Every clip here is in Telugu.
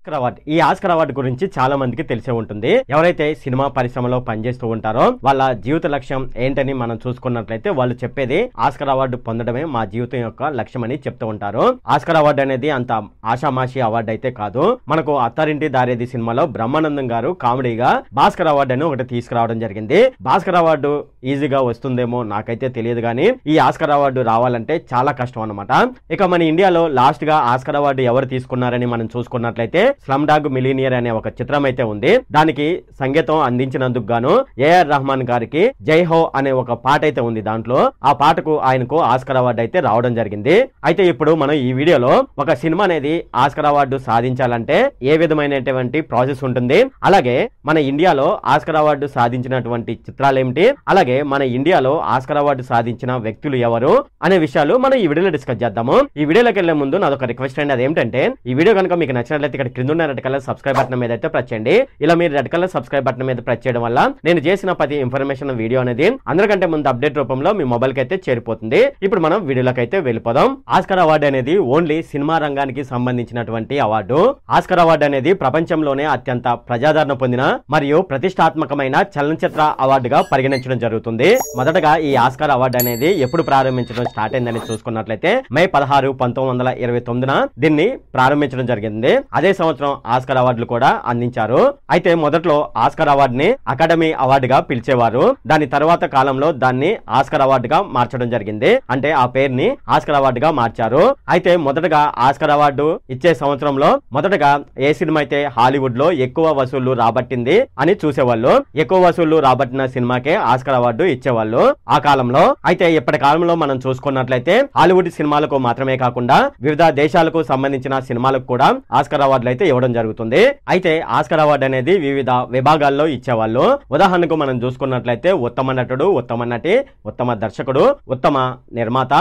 ఆస్కార్ అవార్డు ఈ ఆస్కార్ అవార్డు గురించి చాలా మందికి తెలిసే ఉంటుంది. ఎవరైతే సినిమా పరిశ్రమలో పనిచేస్తూ ఉంటారో వాళ్ళ జీవిత లక్ష్యం ఏంటని మనం చూసుకున్నట్లయితే వాళ్ళు చెప్పేది ఆస్కార్ అవార్డు పొందడమే మా జీవితం యొక్క లక్ష్యం అని చెప్తూ ఉంటారు. ఆస్కార్ అవార్డు అనేది అంత ఆషామాషి అవార్డు అయితే కాదు. మనకు అత్తారింటి దారేది సినిమాలో బ్రహ్మానందం గారు కామెడీగా భాస్కర్ అవార్డు అని ఒకటి తీసుకురావడం జరిగింది. భాస్కర్ అవార్డు ఈజీగా వస్తుందేమో నాకైతే తెలియదు కానీ ఈ ఆస్కార్ అవార్డు రావాలంటే చాలా కష్టం అన్నమాట. ఇక మన ఇండియాలో లాస్ట్ గా ఆస్కార్ అవార్డు ఎవరు తీసుకున్నారని మనం చూసుకున్నట్లయితే స్లమ్ డాగ్ మిలీనియర్ అనే ఒక చిత్రం అయితే ఉంది. దానికి సంగీతం అందించినందుకు గాను ఏఆర్ రెహమాన్ గారికి జై హో అనే ఒక పాట అయితే ఉంది. దాంట్లో ఆ పాటకు ఆయనకు ఆస్కార్ అవార్డు అయితే రావడం జరిగింది. అయితే ఇప్పుడు మనం ఈ వీడియోలో ఒక సినిమా అనేది ఆస్కార్ అవార్డు సాధించాలంటే ఏ విధమైనటువంటి ప్రాసెస్ ఉంటుంది, అలాగే మన ఇండియాలో ఆస్కార్ అవార్డు సాధించినటువంటి చిత్రాలు ఏమిటి, అలాగే మన ఇండియాలో ఆస్కార్ అవార్డు సాధించిన వ్యక్తులు ఎవరు అనే విషయాలు మనం ఈ వీడియోలో డిస్కస్ చేద్దాము. ఈ వీడియోలోకి వెళ్లే ముందు నాదొక రిక్వెస్ట్ అండి. అదేంటంటే ఈ వీడియో కనుక మీకు నచ్చినట్లయితే ఇక్కడ క్రింద ఉన్న రెడ్ కలర్ సబ్స్క్రైబ్ బటన్ మీద అయితే ప్రెస్ చేయండి. ఇలా మీరు రెడ్ కలర్ సబ్స్క్రైబ్ బటన్ మీద ప్రెస్ చేయడం వల్ల నేను చేసిన ప్రతి ఇన్ఫర్మేషన్ వీడియో అనేది అందరికంటే ముందు అప్డేట్ రూపంలో మీ మొబైల్ కి అయితే చేరిపోతుంది. ఇప్పుడు మనం వీడియోలోకి అయితే వెళ్ళిపోదాం. ఆస్కార్ అవార్డు అనేది ఓన్లీ సినిమా రంగానికి సంబంధించినటువంటి అవార్డు. ఆస్కార్ అవార్డు అనేది ప్రపంచంలోనే అత్యంత ప్రజాదరణ పొందిన మరియు ప్రతిష్టాత్మకమైన చలనచిత్ర అవార్డుగా పరిగణించడం జరుగుతుంది. మొదటగా ఈ ఆస్కార్ అవార్డు అనేది ఎప్పుడు ప్రారంభించడం స్టార్ట్ అయిందని చూసుకున్నట్లయితే మే 16, 1929 దీన్ని ప్రారంభించడం జరిగింది. అదే సంవత్సరం ఆస్కార్ అవార్డులు కూడా అందించారు. అయితే మొదట్లో ఆస్కార్ అవార్డుని అకాడమీ అవార్డుగా పిలిచేవారు. దాని తర్వాత కాలంలో దాన్ని ఆస్కార్ అవార్డుగా మార్చడం జరిగింది. అంటే ఆ పేరుని ఆస్కార్ అవార్డుగా మార్చారు. అయితే మొదటగా ఆస్కార్ అవార్డు ఇచ్చే సంవత్సరంలో మొదటగా ఏ సినిమా అయితే హాలీవుడ్ లో ఎక్కువ వసూళ్లు రాబట్టింది అని చూసేవాళ్ళు. ఎక్కువ వసూళ్లు రాబట్టిన సినిమాకే ఆస్కార్ అవార్డు ఇచ్చేవాళ్ళు ఆ కాలంలో. అయితే ఇప్పటి కాలంలో మనం చూసుకున్నట్లయితే హాలీవుడ్ సినిమాలకు మాత్రమే కాకుండా వివిధ దేశాలకు సంబంధించిన సినిమాలకు కూడా ఆస్కార్ అవార్డులు అయితే ఇవ్వడం జరుగుతుంది. అయితే ఆస్కార్ అవార్డు అనేది వివిధ విభాగాల్లో ఇచ్చేవాళ్ళు. ఉదాహరణకు మనం చూసుకున్నట్లయితే ఉత్తమ నటుడు, ఉత్తమ నటి, ఉత్తమ దర్శకుడు, ఉత్తమ నిర్మాత,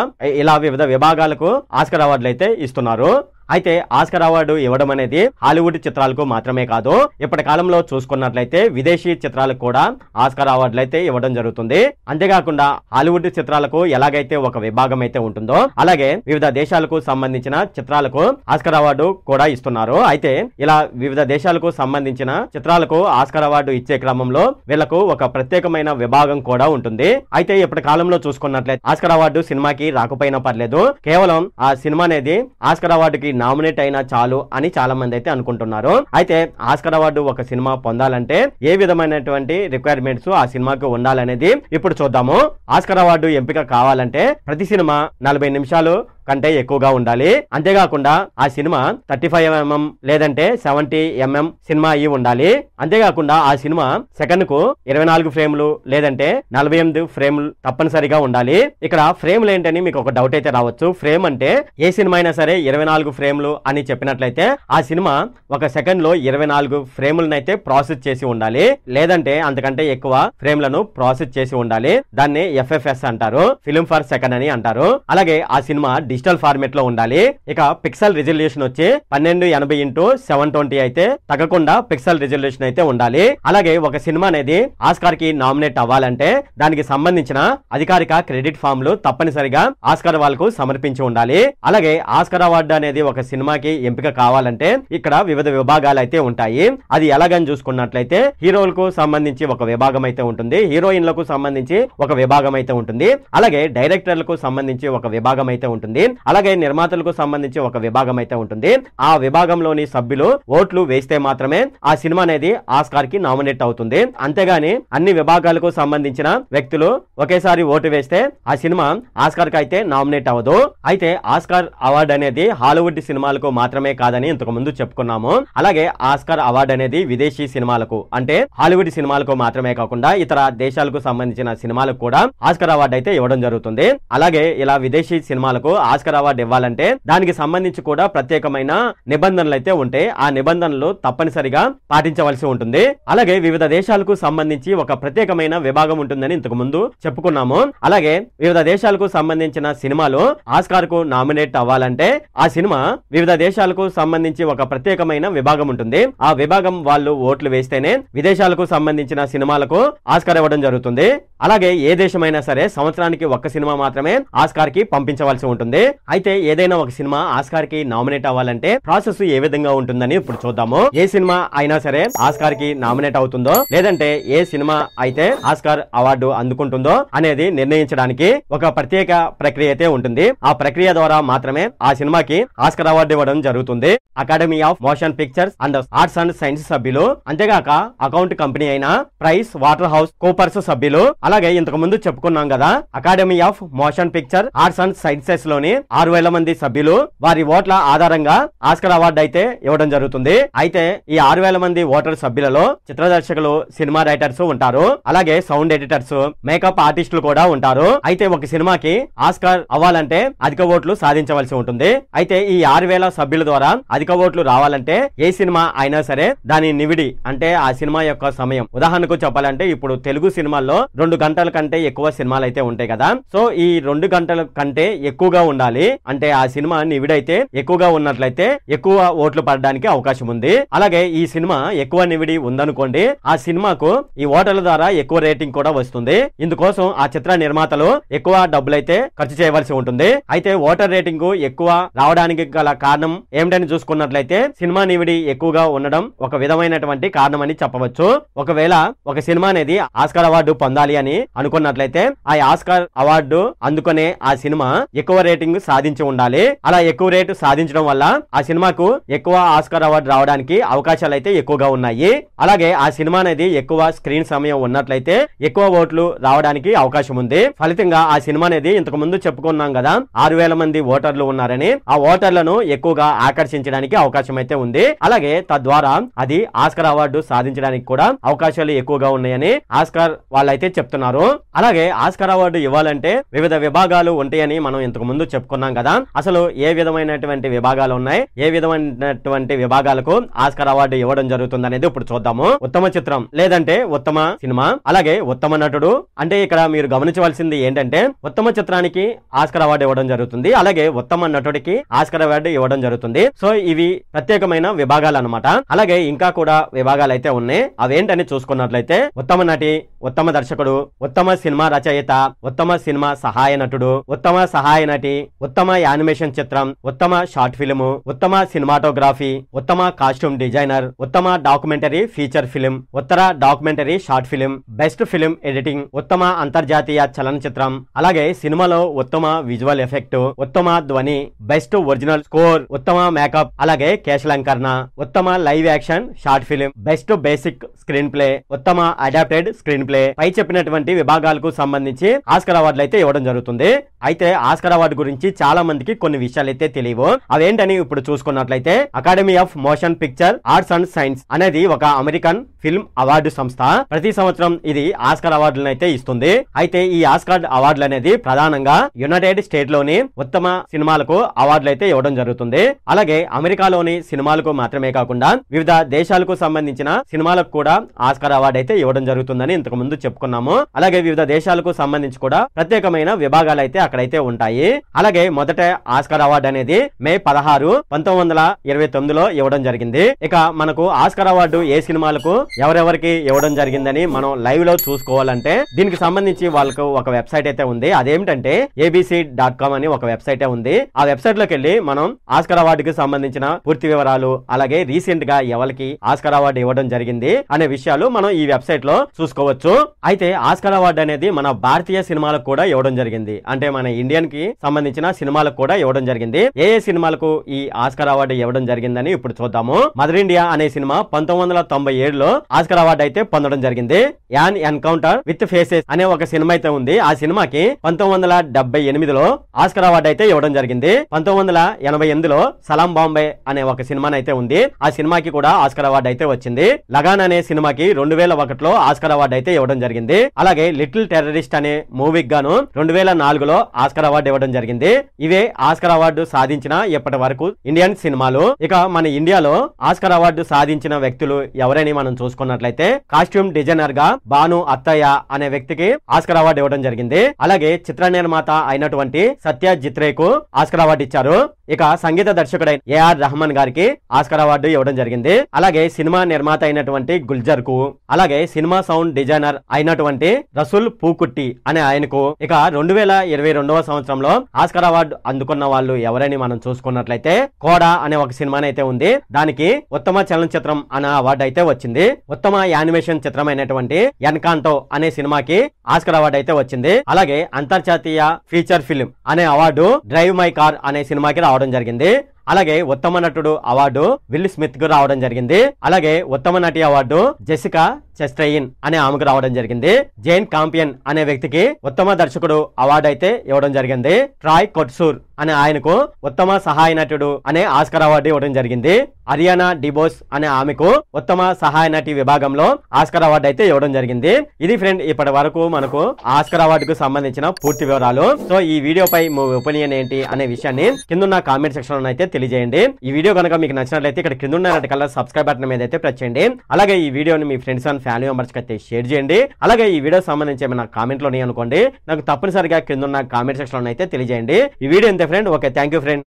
ఇలా వివిధ విభాగాలకు ఆస్కార్ అవార్డులు అయితే ఇస్తున్నారు. అయితే ఆస్కార్ అవార్డు ఇవ్వడం అనేది హాలీవుడ్ చిత్రాలకు మాత్రమే కాదు, ఇప్పటి కాలంలో చూసుకున్నట్లయితే విదేశీ చిత్రాలకు కూడా ఆస్కార్ అవార్డులు అయితే ఇవ్వడం జరుగుతుంది. అంతేకాకుండా హాలీవుడ్ చిత్రాలకు ఎలాగైతే ఒక విభాగం అయితే ఉంటుందో అలాగే వివిధ దేశాలకు సంబంధించిన చిత్రాలకు ఆస్కార్ అవార్డు కూడా ఇస్తున్నారు. అయితే ఇలా వివిధ దేశాలకు సంబంధించిన చిత్రాలకు ఆస్కార్ అవార్డు ఇచ్చే క్రమంలో వీళ్లకు ఒక ప్రత్యేకమైన విభాగం కూడా ఉంటుంది. అయితే ఇప్పటి కాలంలో చూసుకున్నట్లయితే ఆస్కార్ అవార్డు సినిమాకి రాకపోయినా పర్లేదు, కేవలం ఆ సినిమా అనేది ఆస్కార్ అవార్డుకి నామినేట్ అయినా చాలు అని చాలా మంది అయితే అనుకుంటున్నారు. అయితే ఆస్కార్ అవార్డు ఒక సినిమా పొందాలంటే ఏ విధమైనటువంటి రిక్వైర్మెంట్స్ ఆ సినిమాకి ఉండాలనేది ఇప్పుడు చూద్దాము. ఆస్కార్ అవార్డు ఎంపిక కావాలంటే ప్రతి సినిమా 40 నిమిషాలు కంటే ఎక్కువగా ఉండాలి. అంతేకాకుండా ఆ సినిమా 35mm లేదంటే 70mm సినిమా అయి ఉండాలి. అంతేకాకుండా ఆ సినిమా సెకండ్ కు 24 ఫ్రేములు లేదంటే 48 ఫ్రేములు తప్పనిసరిగా ఉండాలి. ఇక్కడ ఫ్రేములు ఏంటని మీకు ఒక డౌట్ అయితే రావచ్చు. ఫ్రేమ్ అంటే ఏ సినిమా అయినా సరే 24 ఫ్రేములు అని చెప్పినట్లయితే ఆ సినిమా ఒక సెకండ్ లో 24 ఫ్రేములను అయితే ప్రాసెస్ చేసి ఉండాలి, లేదంటే అంతకంటే ఎక్కువ ఫ్రేమ్లను ప్రాసెస్ చేసి ఉండాలి. దాన్ని FFS అంటారు, ఫిల్మ్ ఫర్ సెకండ్ అని అంటారు. అలాగే ఆ సినిమా డిజిటల్ ఫార్మేట్ లో ఉండాలి. ఇక పిక్సెల్ రిజల్యూషన్ వచ్చి 1280x720 అయితే తగ్గకుండా పిక్సెల్ రిజల్యూషన్ అయితే ఉండాలి. అలాగే ఒక సినిమా అనేది ఆస్కార్ కి నామినేట్ అవ్వాలంటే దానికి సంబంధించిన అధికారిక క్రెడిట్ ఫామ్లు తప్పనిసరిగా ఆస్కార్ వాళ్ళకు సమర్పించి ఉండాలి. అలాగే ఆస్కార్ అవార్డు అనేది ఒక సినిమాకి ఎంపిక కావాలంటే ఇక్కడ వివిధ విభాగాలు అయితే ఉంటాయి. అది ఎలాగని చూసుకున్నట్లయితే హీరోలకు సంబంధించి ఒక విభాగం అయితే ఉంటుంది, హీరోయిన్లకు సంబంధించి ఒక విభాగం అయితే ఉంటుంది, అలాగే డైరెక్టర్లకు సంబంధించి ఒక విభాగం అయితే ఉంటుంది, అలాగే నిర్మాతలకు సంబంధించి ఒక విభాగం అయితే ఉంటుంది. ఆ విభాగంలోని సభ్యులు ఓట్లు వేస్తే మాత్రమే ఆ సినిమా అనేది ఆస్కార్ కి నామినేట్ అవుతుంది. అంతేగాని అన్ని విభాగాలకు సంబంధించిన వ్యక్తులు ఒకేసారి ఓటు వేస్తే ఆ సినిమా ఆస్కార్ కి అయితే నామినేట్ అవ్వదు. అయితే ఆస్కార్ అవార్డు అనేది హాలీవుడ్ సినిమాలకు మాత్రమే కాదని ఇంతకు ముందు చెప్పుకున్నాము. అలాగే ఆస్కార్ అవార్డు అనేది విదేశీ సినిమాలకు అంటే హాలీవుడ్ సినిమాలకు మాత్రమే కాకుండా ఇతర దేశాలకు సంబంధించిన సినిమాలకు కూడా ఆస్కార్ అవార్డు అయితే ఇవ్వడం జరుగుతుంది. అలాగే ఇలా విదేశీ సినిమాలకు ఆస్కార్ అవార్డు ఇవ్వాలంటే దానికి సంబంధించి కూడా ప్రత్యేకమైన నిబంధనలు అయితే ఉంటాయి. ఆ నిబంధనలు తప్పనిసరిగా పాటించవలసి ఉంటుంది. అలాగే వివిధ దేశాలకు సంబంధించి ఒక ప్రత్యేకమైన విభాగం ఉంటుందని ఇంతకు ముందు చెప్పుకున్నాము. అలాగే వివిధ దేశాలకు సంబంధించిన సినిమాలు ఆస్కార్ కు నామినేట్ అవ్వాలంటే ఆ సినిమా వివిధ దేశాలకు సంబంధించి ఒక ప్రత్యేకమైన విభాగం ఉంటుంది. ఆ విభాగం వాళ్ళు ఓట్లు వేస్తేనే విదేశాలకు సంబంధించిన సినిమాలకు ఆస్కార్ ఇవ్వడం జరుగుతుంది. అలాగే ఏ దేశమైనా సరే సంవత్సరానికి ఒక్క సినిమా మాత్రమే ఆస్కార్ కి పంపించవలసి ఉంటుంది. అయితే ఏదైనా ఒక సినిమా ఆస్కార్ కి నామినేట్ అవ్వాలంటే ప్రాసెస్ ఏ విధంగా ఉంటుందని ఇప్పుడు చూద్దాము. ఏ సినిమా అయినా సరే ఆస్కార్ కి నామినేట్ అవుతుందో లేదంటే ఏ సినిమా అయితే ఆస్కార్ అవార్డు అందుకుంటుందో అనేది నిర్ణయించడానికి ఒక ప్రత్యేక ప్రక్రియ అయితే ఉంటుంది. ఆ ప్రక్రియ ద్వారా మాత్రమే ఆ సినిమాకి ఆస్కార్ అవార్డు ఇవ్వడం జరుగుతుంది. Academy of motion pictures and arts and science సభ్యులు, అంతేగాక అకౌంట్ కంపెనీ అయిన ప్రైస్ వాటర్ హౌస్ కూపర్స్ సభ్యులు, అలాగే ఇంతకు ముందు చెప్పుకున్నాం కదా academy of motion picture arts and sciences లోని 6,000 మంది సభ్యులు వారి ఓట్ల ఆధారంగా ఆస్కార్ అవార్డు అయితే ఇవ్వడం జరుగుతుంది. అయితే ఈ 6,000 మంది ఓటర్ సభ్యులలో చిత్ర దర్శకులు, సినిమా రైటర్స్ ఉంటారు, అలాగే సౌండ్ ఎడిటర్స్, మేకప్ ఆర్టిస్టులు కూడా ఉంటారు. అయితే ఒక సినిమాకి ఆస్కార్ అవ్వాలంటే అధిక ఓట్లు సాధించవలసి ఉంటుంది. అయితే ఈ 6,000 సభ్యుల ద్వారా అధిక ఓట్లు రావాలంటే ఏ సినిమా అయినా సరే దాని నివిడి అంటే ఆ సినిమా యొక్క సమయం, ఉదాహరణకు చెప్పాలంటే ఇప్పుడు తెలుగు సినిమాల్లో 2 గంటల కంటే ఎక్కువ సినిమాలు అయితే ఉంటాయి కదా. సో ఈ 2 గంటల కంటే ఎక్కువగా ఉండాలి అంటే ఆ సినిమా నివిడైతే ఎక్కువగా ఉన్నట్లయితే ఎక్కువ ఓట్లు పడడానికి అవకాశం ఉంది. అలాగే ఈ సినిమా ఎక్కువ నివిడి ఉందనుకోండి, ఆ సినిమాకు ఈ ఓటర్ల ద్వారా ఎక్కువ రేటింగ్ కూడా వస్తుంది. ఇందుకోసం ఆ చిత్ర నిర్మాతలు ఎక్కువ డబ్బులైతే ఖర్చు చేయవలసి ఉంటుంది. అయితే ఓటర్ రేటింగ్ ఎక్కువ రావడానికి గల కారణం ఏమిటని చూసుకున్నట్లయితే సినిమా నివిడి ఎక్కువగా ఉండడం ఒక విధమైనటువంటి కారణం అని చెప్పవచ్చు. ఒకవేళ ఒక సినిమా అనేది ఆస్కార్ అవార్డు పొందాలి అని అనుకున్నట్లయితే ఆ ఆస్కార్ అవార్డు అందుకునే ఆ సినిమా ఎక్కువ రేటింగ్ సాధించి ఉండాలి. అలా ఎక్కువ రేటు సాధించడం వల్ల ఆ సినిమాకు ఎక్కువ ఆస్కార్ అవార్డు రావడానికి అవకాశాలు అయితే ఎక్కువగా ఉన్నాయి. అలాగే ఆ సినిమా అనేది ఎక్కువ స్క్రీన్ సమయం ఉన్నట్లయితే ఎక్కువ ఓట్లు రావడానికి అవకాశం ఉంది. ఫలితంగా ఆ సినిమా అనేది ఇంతకు ముందు చెప్పుకున్నాం కదా 6,000 మంది ఓటర్లు ఉన్నారని, ఆ ఓటర్లను ఎక్కువగా ఆకర్షించడానికి అవకాశం అయితే ఉంది. అలాగే తద్వారా అది ఆస్కార్ అవార్డు సాధించడానికి కూడా అవకాశాలు ఎక్కువగా ఉన్నాయని ఆస్కార్ వాళ్ళైతే చెప్తున్నారు. అలాగే ఆస్కార్ అవార్డు ఇవ్వాలంటే వివిధ విభాగాలు ఉంటాయని మనం ఇంతకు ముందు చెప్పుకున్నాం కదా. అసలు ఏ విధమైనటువంటి విభాగాలు ఉన్నాయి, ఏ విధమైనటువంటి విభాగాలకు ఆస్కార్ అవార్డు ఇవ్వడం జరుగుతుంది అనేది ఇప్పుడు చూద్దాము. ఉత్తమ చిత్రం లేదంటే ఉత్తమ సినిమా, అలాగే ఉత్తమ నటుడు. అంటే ఇక్కడ మీరు గమనించవలసింది ఏంటంటే ఉత్తమ చిత్రానికి ఆస్కార్ అవార్డు ఇవ్వడం జరుగుతుంది, అలాగే ఉత్తమ నటుడికి ఆస్కార్ అవార్డు ఇవ్వడం జరుగుతుంది. సో ఇవి ప్రత్యేకమైన విభాగాలు అన్నమాట. అలాగే ఇంకా కూడా విభాగాలు అయితే ఉన్నాయి. అవేంటని చూసుకున్నట్లయితే ఉత్తమ నటి, ఉత్తమ దర్శకుడు, ఉత్తమ సినిమా రచయిత, ఉత్తమ సినిమా సహాయ నటుడు, ఉత్తమ సహాయ నటి, ఉత్తమ యానిమేషన్ చిత్రం, ఉత్తమ షార్ట్ ఫిల్మ్, ఉత్తమ సినిమాటోగ్రఫీ, ఉత్తమ కాస్ట్యూమ్ డిజైనర్, ఉత్తమ డాక్యుమెంటరీ ఫీచర్ ఫిల్మ్, ఉత్తర documentary short film, best film editing, ఉత్తమ అంతర్జాతీయ చలనచిత్రం, అలాగే సినిమాలో ఉత్తమ విజువల్ ఎఫెక్ట్, ఉత్తమ ధ్వని, బెస్ట్ ఒరిజినల్ స్కోర్, ఉత్తమ మేకప్, అలాగే కేశలంకరణ, ఉత్తమ live action short film, best basic screen play, ఉత్తమ అడాప్టెడ్ స్క్రీన్ ప్లే. పై చెప్పినటువంటి విభాగాలకు సంబంధించి ఆస్కార్ అవార్డులు అయితే ఇవ్వడం జరుగుతుంది. అయితే ఆస్కార్ అవార్డు గురించి చాలా మందికి కొన్ని విషయాలు అయితే తెలియవు. అవేంటని ఇప్పుడు చూసుకున్నట్లయితే academy of motion picture arts and science అనేది ఒక అమెరికన్ ఫిల్మ్ అవార్డు సంస్థ. ప్రతి సంవత్సరం ఇది ఆస్కార్ అవార్డులను అయితే ఇస్తుంది. అయితే ఈ ఆస్కార్ అవార్డులు అనేది ప్రధానంగా యునైటెడ్ స్టేట్ లోని ఉత్తమ సినిమాలకు అవార్డులు అయితే ఇవ్వడం జరుగుతుంది. అలాగే అమెరికాలోని సినిమాలకు మాత్రమే కాకుండా వివిధ దేశాలకు సంబంధించిన సినిమాలకు కూడా ఆస్కార్ అవార్డు అయితే ఇవ్వడం జరుగుతుందని ఇంతకు ముందు చెప్పుకున్నాము. అలాగే వివిధ దేశాలకు సంబంధించి కూడా ప్రత్యేకమైన విభాగాలు అయితే అక్కడైతే ఉంటాయి. అలాగే మొదట ఆస్కార్ అవార్డు అనేది మే 16, 1929లో ఇవ్వడం జరిగింది. ఇక మనకు ఆస్కార్ అవార్డు ఏ సినిమాలకు ఎవరెవరికి ఇవ్వడం జరిగిందని మనం లైవ్ లో చూసుకోవాలంటే దీనికి సంబంధించి వాళ్ళకు ఒక వెబ్సైట్ అయితే ఉంది. అదేమిటంటే abc.com అని ఒక వెబ్సైట్ ఉంది. ఆ వెబ్సైట్ లోకి వెళ్ళి మనం ఆస్కార్ అవార్డుకి సంబంధించిన పూర్తి వివరాలు, అలాగే రీసెంట్ గా ఎవరికి ఆస్కార్ అవార్డు ఇవ్వడం జరిగింది అనే విషయాలు మనం ఈ వెబ్సైట్ లో చూసుకోవచ్చు. అయితే ఆస్కార్ అవార్డు అనేది మన భారతీయ సినిమాలకు కూడా ఇవ్వడం జరిగింది. అంటే మన ఇండియన్ కి సంబంధించిన సినిమాలకు కూడా ఇవ్వడం జరిగింది. ఏ సినిమాలకు ఈ ఆస్కార్ అవార్డు ఇవ్వడం జరిగిందని ఇప్పుడు చూద్దాము. మదర్ ఇండియా అనే సినిమా 1997లో ఆస్కార్ అవార్డు అయితే పొందడం జరిగింది. యాన్ ఎన్కౌంటర్ విత్ ఫేసెస్ అనే ఒక సినిమా అయితే ఉంది. ఆ సినిమాకి 1978లో ఆస్కార్ అవార్డు అయితే ఇవ్వడం జరిగింది. 1988లో సలాం బాంబే అనే ఒక సినిమా అయితే ఉంది. ఆ సినిమాకి కూడా ఆస్కార్ అవార్డు అయితే వచ్చింది. లగాన్ అనే సినిమాకి 2001లో ఆస్కార్ అవార్డు అయితే ఇవ్వడం జరిగింది. అలాగే లిటిల్ టెర్రరిస్ట్ అనే మూవీకి గాను 2004లో ఆస్కార్ అవార్డు ఇవ్వడం జరిగింది. ఇవే ఆస్కార్ అవార్డు సాధించిన ఇప్పటి వరకు ఇండియన్ సినిమాలు. ఇక మన ఇండియాలో ఆస్కార్ అవార్డు సాధించిన వ్యక్తులు ఎవరని మనం చూసుకున్నట్లయితే కాస్ట్యూమ్ డిజైనర్ గా భాను అత్తయ్య అనే వ్యక్తికి ఆస్కార్ అవార్డు ఇవ్వడం జరిగింది. అలాగే చిత్ర నిర్మాత అయినటువంటి సత్య జిత్రేకు ఆస్కార్ అవార్డు ఇచ్చారు. ఇక ఇక సంగీత దర్శకుడైన ఏఆర్ రెహమాన్ గారికి ఆస్కార్ అవార్డు ఇవ్వడం జరిగింది. అలాగే సినిమా నిర్మాత అయినటువంటి గుల్జర్ కు, అలాగే సినిమా సౌండ్ డిజైనర్ అయినటువంటి రసూల్ పూకుట్టి అనే ఆయనకు ఇక 2022వ సంవత్సరంలో ఆస్కార్ అవార్డు అందుకున్న వాళ్ళు ఎవరని మనం చూసుకున్నట్లయితే కోడా అనే ఒక సినిమాని అయితే ఉంది. దానికి ఉత్తమ చలనచిత్రం అనే అవార్డు అయితే వచ్చింది. ఉత్తమ యానిమేషన్ చిత్రం అయినటువంటి ఎన్కాంటో అనే సినిమాకి ఆస్కార్ అవార్డు అయితే వచ్చింది. అలాగే అంతర్జాతీయ ఫీచర్ ఫిల్మ్ అనే అవార్డు డ్రైవ్ మై కార్ అనే సినిమాకి రావడం జరిగింది. అలాగే ఉత్తమ నటుడు అవార్డు విల్ స్మిత్ కు రావడం జరిగింది. అలాగే ఉత్తమ నటి అవార్డు జెసికా చెస్టైన్ అనే ఆమెకు రావడం జరిగింది. జేన్ కాంపియన్ అనే వ్యక్తికి ఉత్తమ దర్శకుడు అవార్డు అయితే ఇవ్వడం జరిగింది. ట్రాయ్ కొట్సూర్ అనే ఆయనకు ఉత్తమ సహాయ నటుడు అనే ఆస్కార్ అవార్డు ఇవ్వడం జరిగింది. అరియానా డిబోస్ అనే ఆమెకు ఉత్తమ సహాయ నటి విభాగంలో ఆస్కార్ అవార్డు అయితే ఇవ్వడం జరిగింది. ఇది ఫ్రెండ్ ఇప్పటి వరకు మనకు ఆస్కార్ అవార్డుకు సంబంధించిన పూర్తి వివరాలు. సో ఈ వీడియోపై మీ ఒపీనియన్ ఏంటి అనే విషయాన్ని కింద కామెంట్ సెక్షన్ లో అయితే తెలియజేయండి. ఈ వీడియో కనుక మీకు నచ్చినట్లయితే ఇక్కడ కింద ఉన్న రెడ్ కలర్ సబ్స్క్రైబ్ బటన్ మీద అయితే ప్రెస్ చేయండి. అలాగే ఈ వీడియోని మీ ఫ్రెండ్స్ అండ్ ఫ్యామిలీ మెంబర్స్ కి అయితే షేర్ చేయండి. అలాగే ఈ వీడియో సంబంధించి ఏమైనా కామెంట్లు ఉన్నాయి అనుకోండి, నాకు తప్పనిసరిగా కింద ఉన్న కామెంట్ సెక్షన్ లో అయితే తెలియజేయండి. ఈ వీడియో ఇంతే friend. Okay, thank you friend.